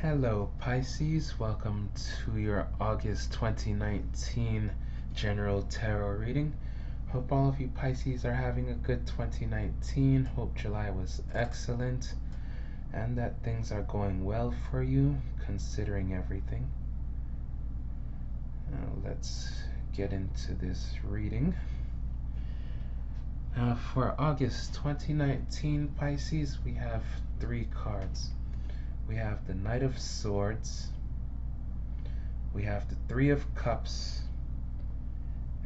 Hello Pisces, welcome to your August 2019 General Tarot reading. Hope all of you Pisces are having a good 2019. Hope July was excellent and that things are going well for you considering everything. Now let's get into this reading. For August 2019 Pisces, we have 3 cards. We have the Knight of Swords, we have the 3 of Cups,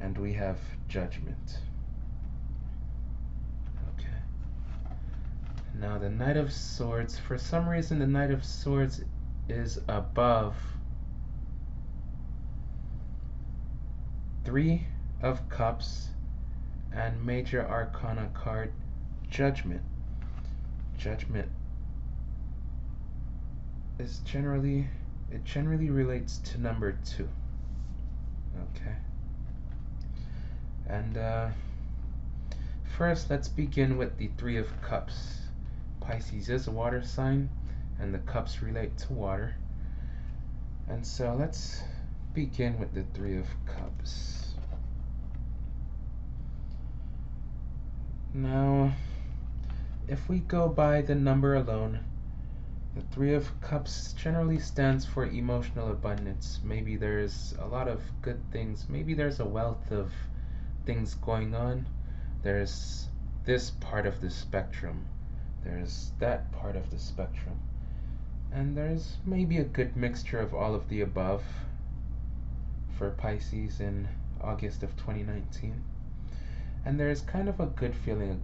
and we have Judgment. Okay. Now the Knight of Swords, for some reason the Knight of Swords is above 3 of Cups and Major Arcana card Judgment. Judgment is generally relates to number 2. Okay. And first let's begin with the 3 of Cups. Pisces is a water sign and the cups relate to water. And so let's begin with the 3 of Cups. Now, if we go by the number alone, the 3 of Cups generally stands for emotional abundance. Maybe there's a lot of good things. Maybe there's a wealth of things going on. There's this part of the spectrum. There's that part of the spectrum. And there's maybe a good mixture of all of the above for Pisces in August of 2019. And there's kind of a good feeling, a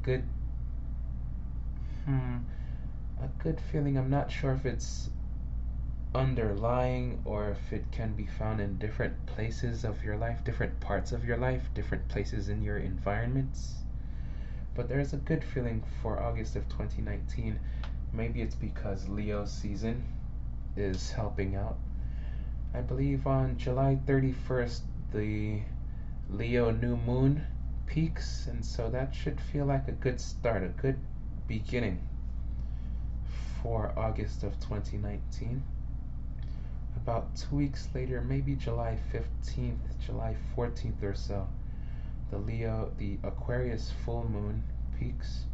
good feeling. I'm not sure if it's underlying or if it can be found in different places of your life, different parts of your life, different places in your environments. But there's a good feeling for August of 2019. Maybe it's because Leo season is helping out. I believe on July 31st the Leo new moon peaks, and so that should feel like a good start, a good beginning for August of 2019. About 2 weeks later, maybe July 15th, July 14th or so, the Aquarius full moon peaks.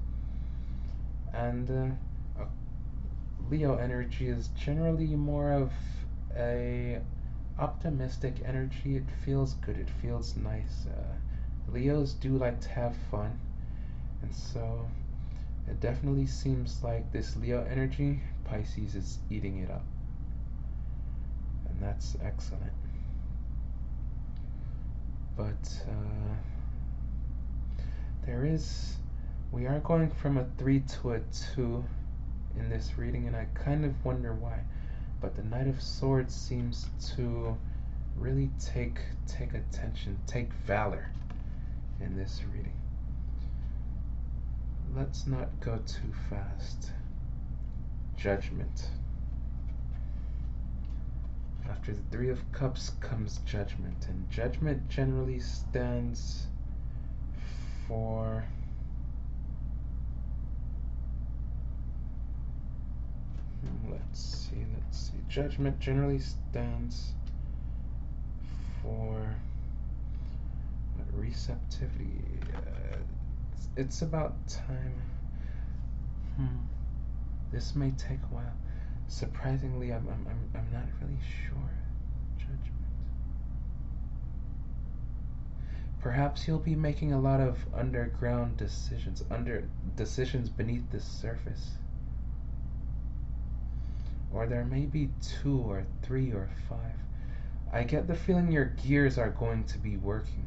And Leo energy is generally more of a optimistic energy. It feels good, it feels nice. Leos do like to have fun, and so it definitely seems like this Leo energy, Pisces is eating it up. And that's excellent. But we are going from a 3 to a 2 in this reading, and I kind of wonder why. But the Knight of Swords seems to really take attention, take valor in this reading. Let's not go too fast. Judgment. After the 3 of Cups comes Judgment, and Judgment generally stands for let's see. Judgment generally stands for receptivity. It's about time. This may take a while. Surprisingly, I'm not really sure. Judgment. Perhaps you'll be making a lot of underground decisions beneath the surface. Or there may be 2 or 3 or 5. I get the feeling your gears are going to be working.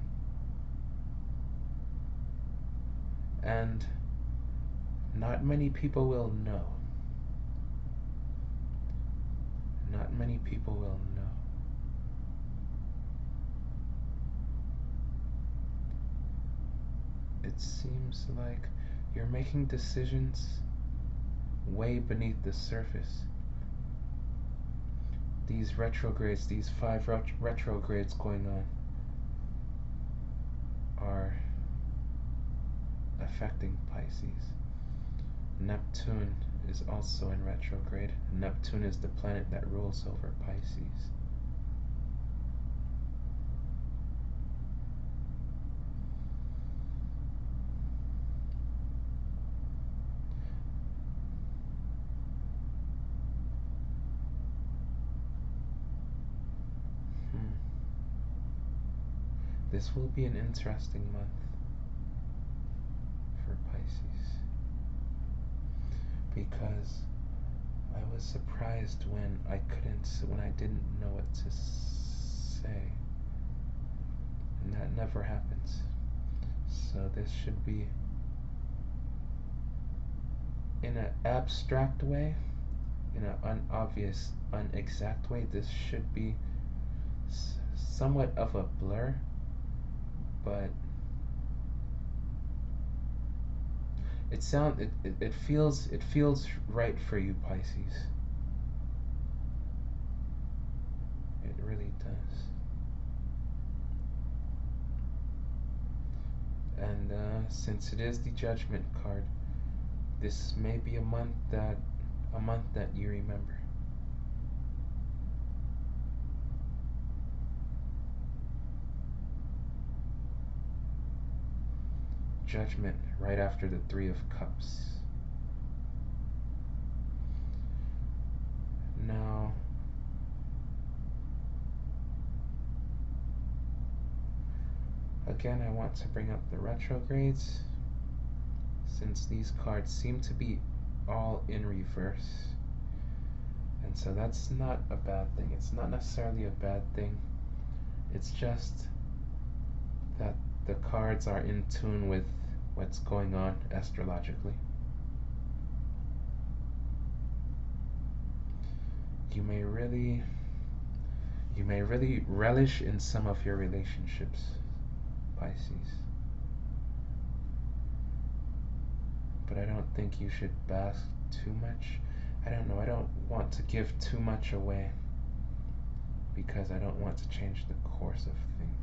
And not many people will know. Not many people will know. It seems like you're making decisions way beneath the surface. These retrogrades, these 5 retrogrades going on, are affecting Pisces. Neptune is also in retrograde. Neptune is the planet that rules over Pisces. This will be an interesting month for Pisces, because I was surprised when I didn't know what to say, and that never happens. So this should be, in an abstract way, in an unobvious, unexact way, this should be somewhat of a blur, but it feels right for you, Pisces. It really does. And since it is the Judgment card, this may be a month that you remember. Judgment right after the Three of Cups. Now, again, I want to bring up the retrogrades, since these cards seem to be all in reverse. And so that's not a bad thing. It's not necessarily a bad thing. It's just that the cards are in tune with what's going on astrologically. You may really relish in some of your relationships, Pisces. But I don't think you should bask too much. I don't know, I don't want to give too much away, because I don't want to change the course of things.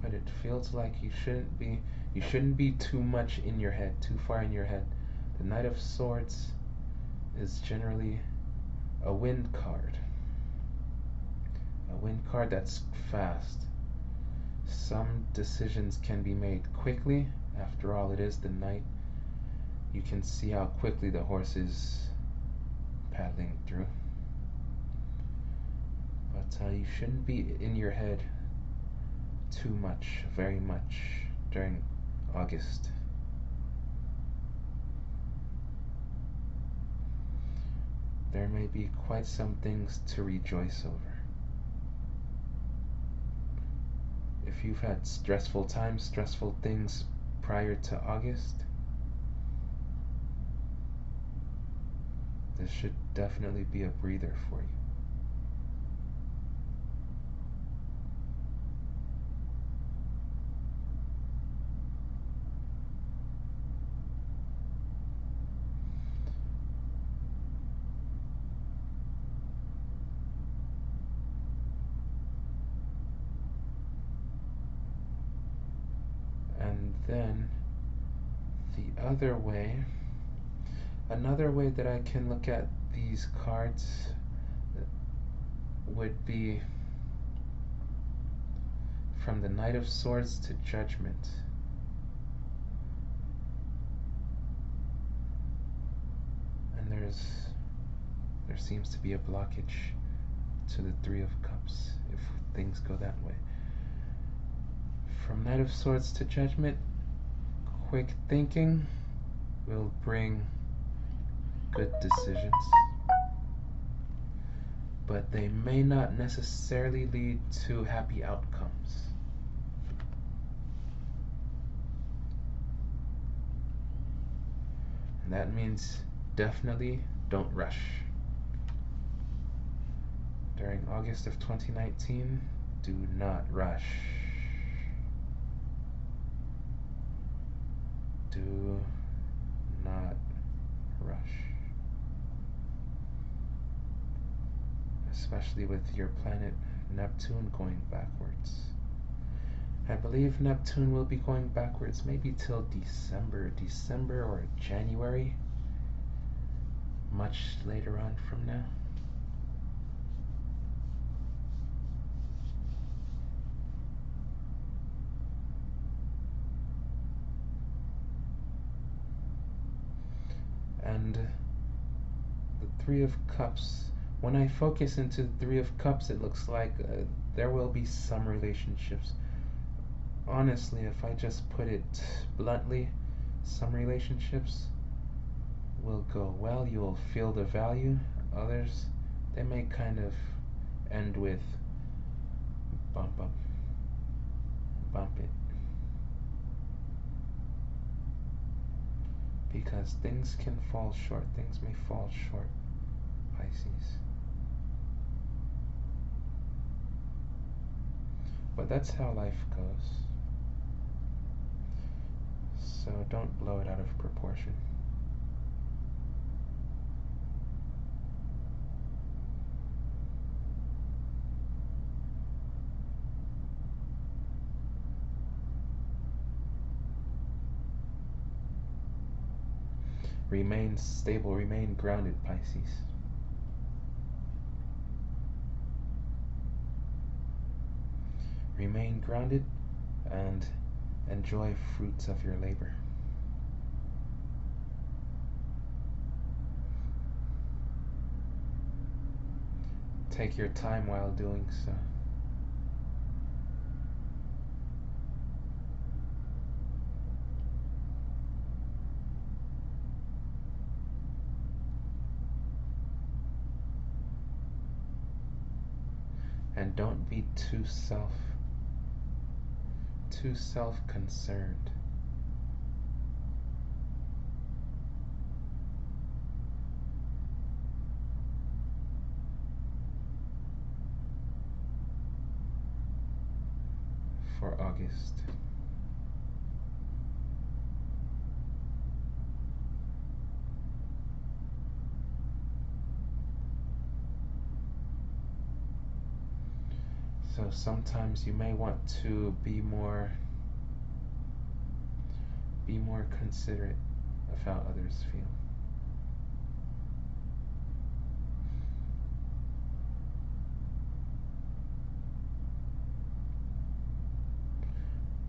But it feels like you shouldn't be too much in your head, too far in your head. The Knight of Swords is generally a wind card. A wind card that's fast. Some decisions can be made quickly. After all, it is the night. You can see how quickly the horse is paddling through. But you shouldn't be in your head too much, very much, during August. There may be quite some things to rejoice over. If you've had stressful times, stressful things prior to August, this should definitely be a breather for you. And then the other way, another way that I can look at these cards would be from the Knight of Swords to Judgment. And there seems to be a blockage to the Three of Cups if things go that way. From Knight of Swords to Judgment, quick thinking will bring good decisions, but they may not necessarily lead to happy outcomes. And that means definitely don't rush. During August of 2019, do not rush. Do not rush. especially with your planet Neptune going backwards. I believe Neptune will be going backwards maybe till December or January, much later on from now. And the Three of Cups, when I focus into the Three of Cups, it looks like there will be some relationships. Honestly, if I just put it bluntly, some relationships will go well, you will feel the value. Others, they may kind of end with bump up, bump it. Because things can fall short, things may fall short, Pisces. But that's how life goes. So don't blow it out of proportion. Remain stable, remain grounded, Pisces. Remain grounded and enjoy fruits of your labor. Take your time while doing so. And don't be too self-concerned. For August. So sometimes you may want to be more considerate of how others feel.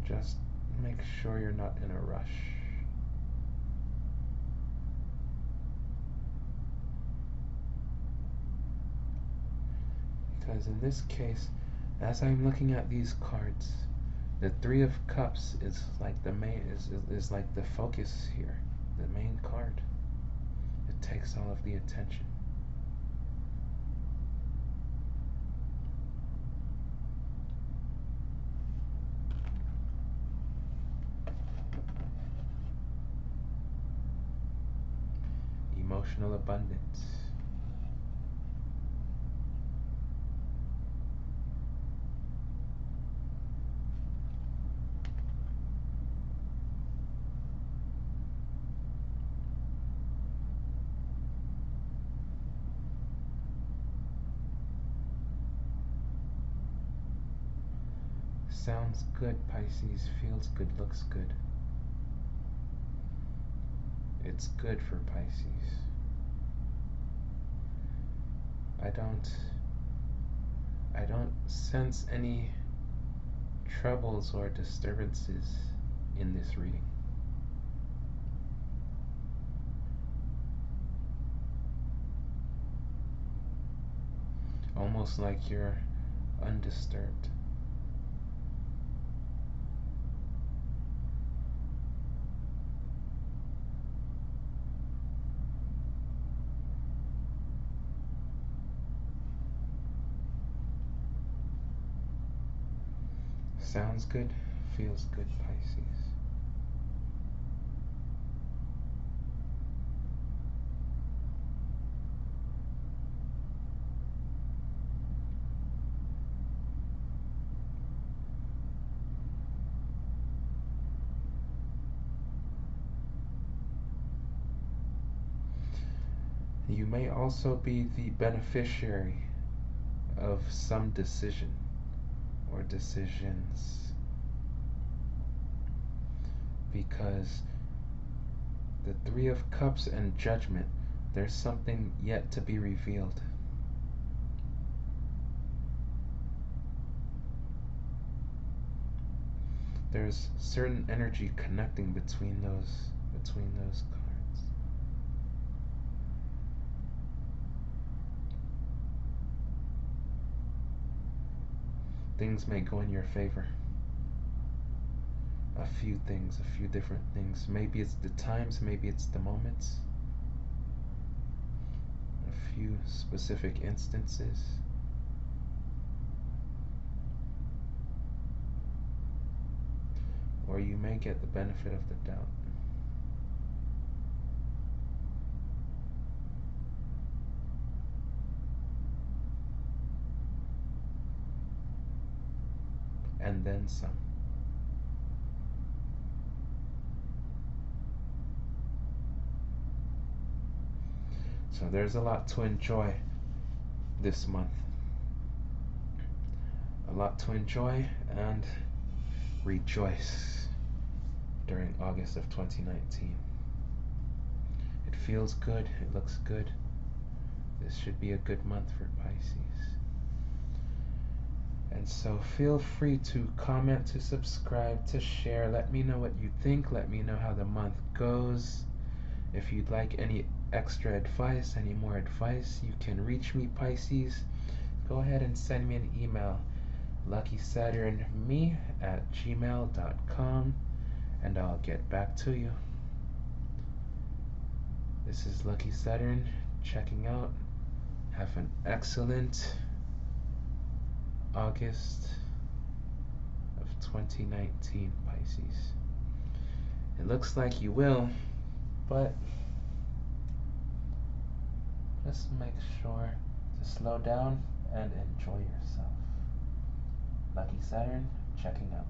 Just make sure you're not in a rush. Because in this case, as I'm looking at these cards, the Three of Cups is like the main is like the focus here, the main card. It takes all of the attention. Emotional abundance. Sounds good, Pisces. Feels good, looks good. It's good for Pisces. I don't sense any troubles or disturbances in this reading. Almost like you're undisturbed. Sounds good, feels good, Pisces. You may also be the beneficiary of some decision or decisions, because the Three of Cups and Judgment, there's something yet to be revealed. There's certain energy connecting between those cards. Things may go in your favor. A few things, a few different things. Maybe it's the times, maybe it's the moments. A few specific instances. Or you may get the benefit of the doubt. And then some. So there's a lot to enjoy this month. A lot to enjoy and rejoice during August of 2019. It feels good, it looks good. This should be a good month for Pisces. And so feel free to comment, to subscribe, to share. Let me know what you think. Let me know how the month goes. If you'd like any extra advice, any more advice, you can reach me, Pisces. Go ahead and send me an email, luckysaturnme@gmail.com, and I'll get back to you. This is Lucky Saturn checking out. Have an excellent August of 2019, Pisces. It looks like you will, but just make sure to slow down and enjoy yourself. Lucky Saturn checking out.